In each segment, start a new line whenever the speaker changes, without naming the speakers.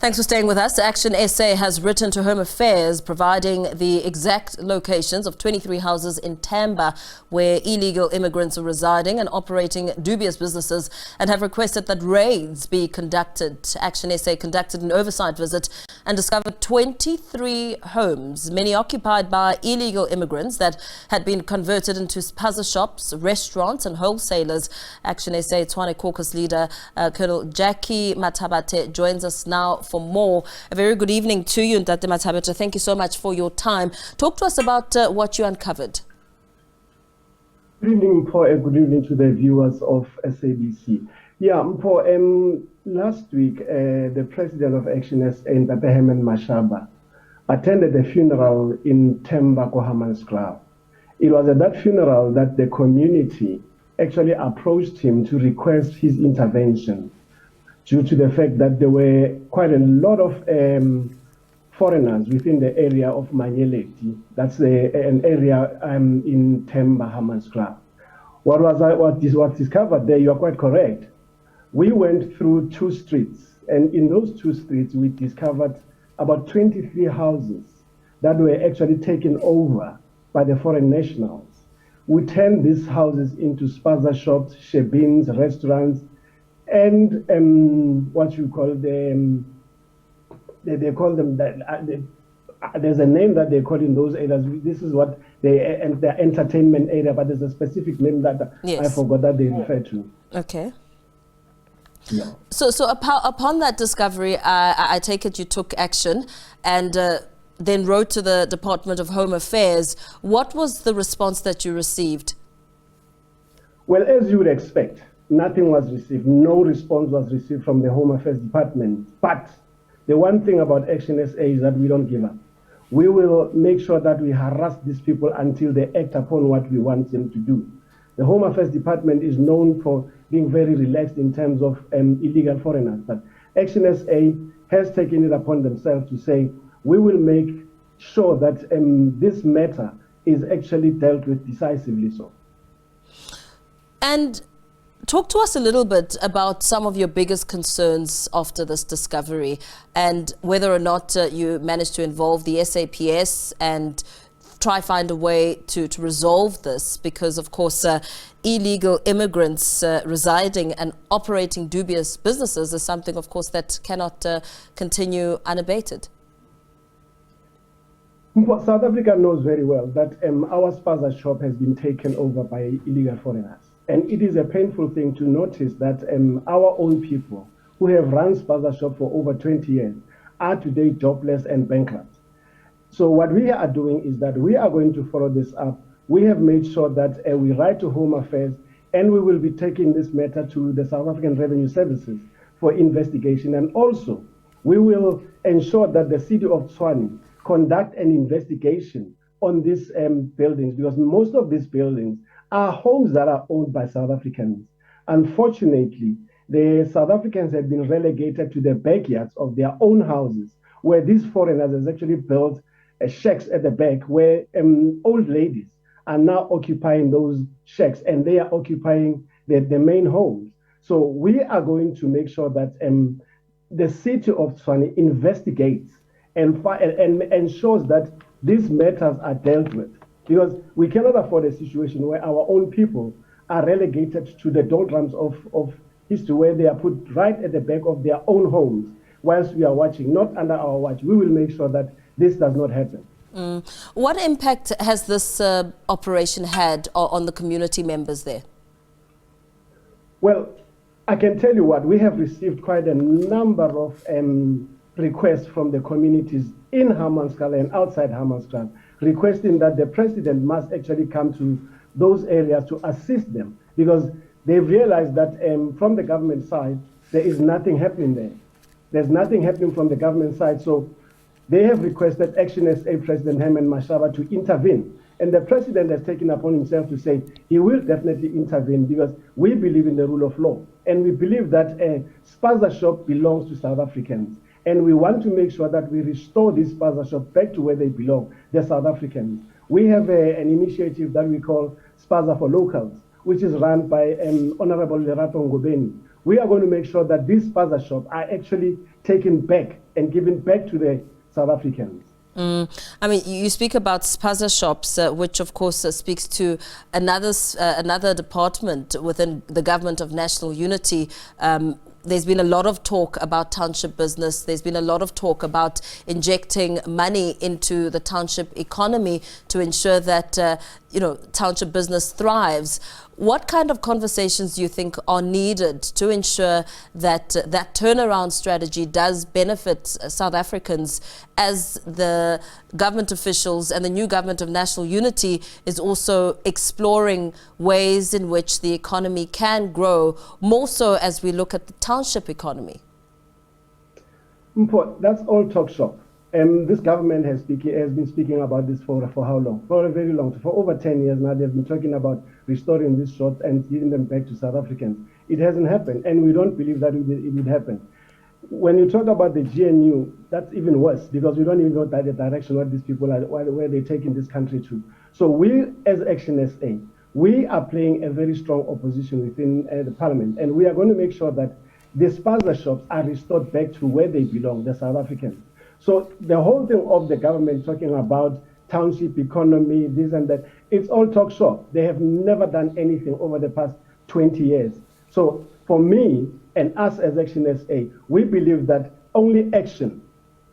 Thanks for staying with us. ActionSA has written to Home Affairs providing the exact locations of 23 houses in Temba where illegal immigrants are residing and operating dubious businesses, and have requested that raids be conducted. ActionSA conducted an oversight visit and discovered 23 homes, many occupied by illegal immigrants that had been converted into spaza shops, restaurants and wholesalers. ActionSA Tshwane Caucus leader Cllr Jackie Mathabathe joins us now for more. A very good evening to you, Ntate Mathabathe. Thank you so much for your time. Talk to us about what you uncovered.
Good evening, Mpho. Good evening to the viewers of SABC. Yeah, Mpho, last week, the president of ActionSA, Ntate Mashaba, attended a funeral in Temba Cllr. It was at that funeral that the community actually approached him to request his intervention, due to the fact that there were quite a lot of foreigners within the area of Manyeleti. That's an area in Temba Cllr. What discovered there, you are quite correct. We went through 2 streets, and in those 2 streets, we discovered about 23 houses that were actually taken over by the foreign nationals. We turned these houses into spaza shops, shebins, restaurants, and what you call them, they call them, there's a name that they call in those areas. This is what the entertainment area, but there's a specific name that I forgot that they refer to.
Okay.
Yeah.
So upon that discovery, I take it you took action and then wrote to the Department of Home Affairs. What was the response that you received?
Well, as you would expect, nothing was received. No response was received from the Home Affairs Department. But the one thing about ActionSA is that we don't give up. We will make sure that we harass these people until they act upon what we want them to do. The Home Affairs Department is known for being very relaxed in terms of illegal foreigners. But ActionSA has taken it upon themselves to say, we will make sure that this matter is actually dealt with decisively so.
And talk to us a little bit about some of your biggest concerns after this discovery, and whether or not you managed to involve the SAPS and try find a way to resolve this, because of course illegal immigrants residing and operating dubious businesses is something of course that cannot continue unabated.
South Africa knows very well that our spaza shop has been taken over by illegal foreigners. And it is a painful thing to notice that our own people who have run spaza shop for over 20 years are today jobless and bankrupt. So what we are doing is that we are going to follow this up. We have made sure that we write to Home Affairs, and we will be taking this matter to the South African Revenue Services for investigation. And also, we will ensure that the city of Tshwane conduct an investigation on these buildings, because most of these buildings are homes that are owned by South Africans. Unfortunately, the South Africans have been relegated to the backyards of their own houses, where these foreigners have actually built shacks at the back, where old ladies are now occupying those shacks, and they are occupying the main homes. So we are going to make sure that the city of Tshwane investigates and ensures that these matters are dealt with. Because we cannot afford a situation where our own people are relegated to the doldrums of history, where they are put right at the back of their own homes whilst we are watching, not under our watch. We will make sure that this does not happen.
What impact has this operation had on the community members there?
Well, I can tell you what, we have received quite a number of requests from the communities in Hammanskraal and outside Hammanskraal, requesting that the president must actually come to those areas to assist them, because they've realized that from the government side, there is nothing happening there. There's nothing happening from the government side. So they have requested ActionSA President Mashaba to intervene. And the president has taken upon himself to say he will definitely intervene, because we believe in the rule of law. And we believe that a spaza shop belongs to South Africans. And we want to make sure that we restore these spaza shops back to where they belong, the South Africans. We have an initiative that we call Spaza for Locals, which is run by Honorable Lerato Ngobeni, We are going to make sure that these spaza shops are actually taken back and given back to the South Africans.
I mean, you speak about spaza shops, which of course speaks to another department within the Government of National Unity. There's been a lot of talk about township business. There's been a lot of talk about injecting money into the township economy to ensure that, township business thrives. What kind of conversations do you think are needed to ensure that that turnaround strategy does benefit South Africans, as the government officials and the new Government of National Unity is also exploring ways in which the economy can grow, more so as we look at the township economy?
That's all talk shop. This government has been speaking about this for how long? For a very long time. For over 10 years now, they've been talking about restoring these shops and giving them back to South Africans. It hasn't happened, and we don't believe that it will happen. When you talk about the GNU, that's even worse, because we don't even know that the direction what these people are, where they're taking this country to. So we, as ActionSA, we are playing a very strong opposition within the parliament, and we are going to make sure that the spaza shops are restored back to where they belong, the South Africans. So the whole thing of the government talking about township economy, this and that, it's all talk shop. They have never done anything over the past 20 years. So for me and us as ActionSA, we believe that only action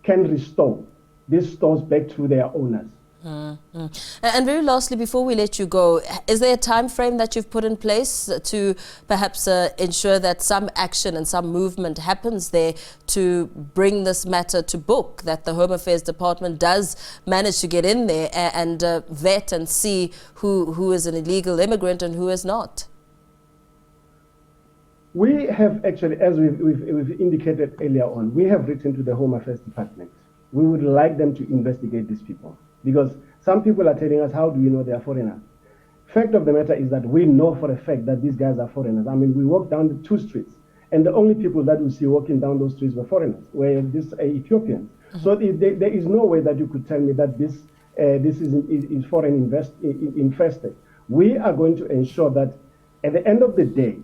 can restore these stores back to their owners.
And very lastly, before we let you go, is there a time frame that you've put in place to perhaps ensure that some action and some movement happens there to bring this matter to book, that the Home Affairs Department does manage to get in there and vet and see who is an illegal immigrant and who is not?
We have actually, as we've indicated earlier on, we have written to the Home Affairs Department. We would like them to investigate these people, because some people are telling us, how do you know they are foreigners? Fact of the matter is that we know for a fact that these guys are foreigners. I mean, we walked down the 2 streets, and the only people that we see walking down those streets were foreigners, were these Ethiopians. So there is no way that you could tell me that this is foreign infested. We are going to ensure that at the end of the day,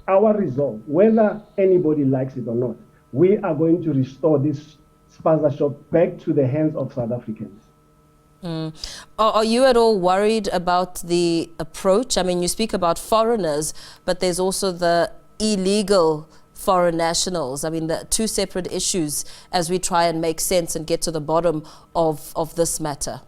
our resolve, whether anybody likes it or not, we are going to restore this spaza shop back to the hands of South Africans.
Are you at all worried about the approach? I mean, you speak about foreigners, but there's also the illegal foreign nationals. I mean, the 2 separate issues as we try and make sense and get to the bottom of this matter.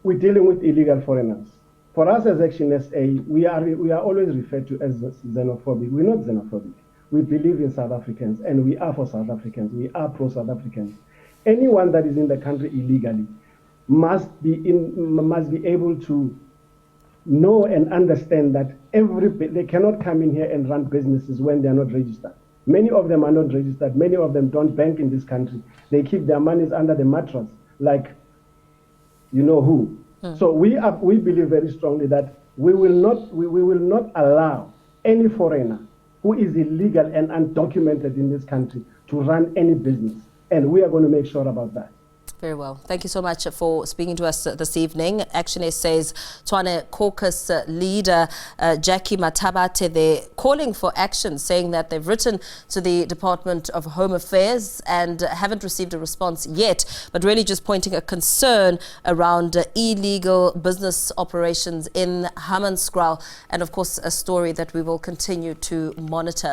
We're dealing with illegal foreigners. For us as ActionSA, we are always referred to as xenophobic. We're not xenophobic. We believe in South Africans, and we are for South Africans. We are pro-South Africans. Anyone that is in the country illegally must be able to know and understand that they cannot come in here and run businesses when they are not registered. Many of them are not registered. Many of them don't bank in this country. They keep their monies under the mattress, like you know who. So we believe very strongly that we will not allow any foreigner who is illegal and undocumented in this country to run any business, and we are going to make sure about that.
Very well. Thank you so much for speaking to us this evening. ActionSA's Tshwane Caucus leader, Jackie Mathabathe, they're calling for action, saying that they've written to the Department of Home Affairs and haven't received a response yet, but really just pointing a concern around illegal business operations in Hammanskraal, and of course a story that we will continue to monitor.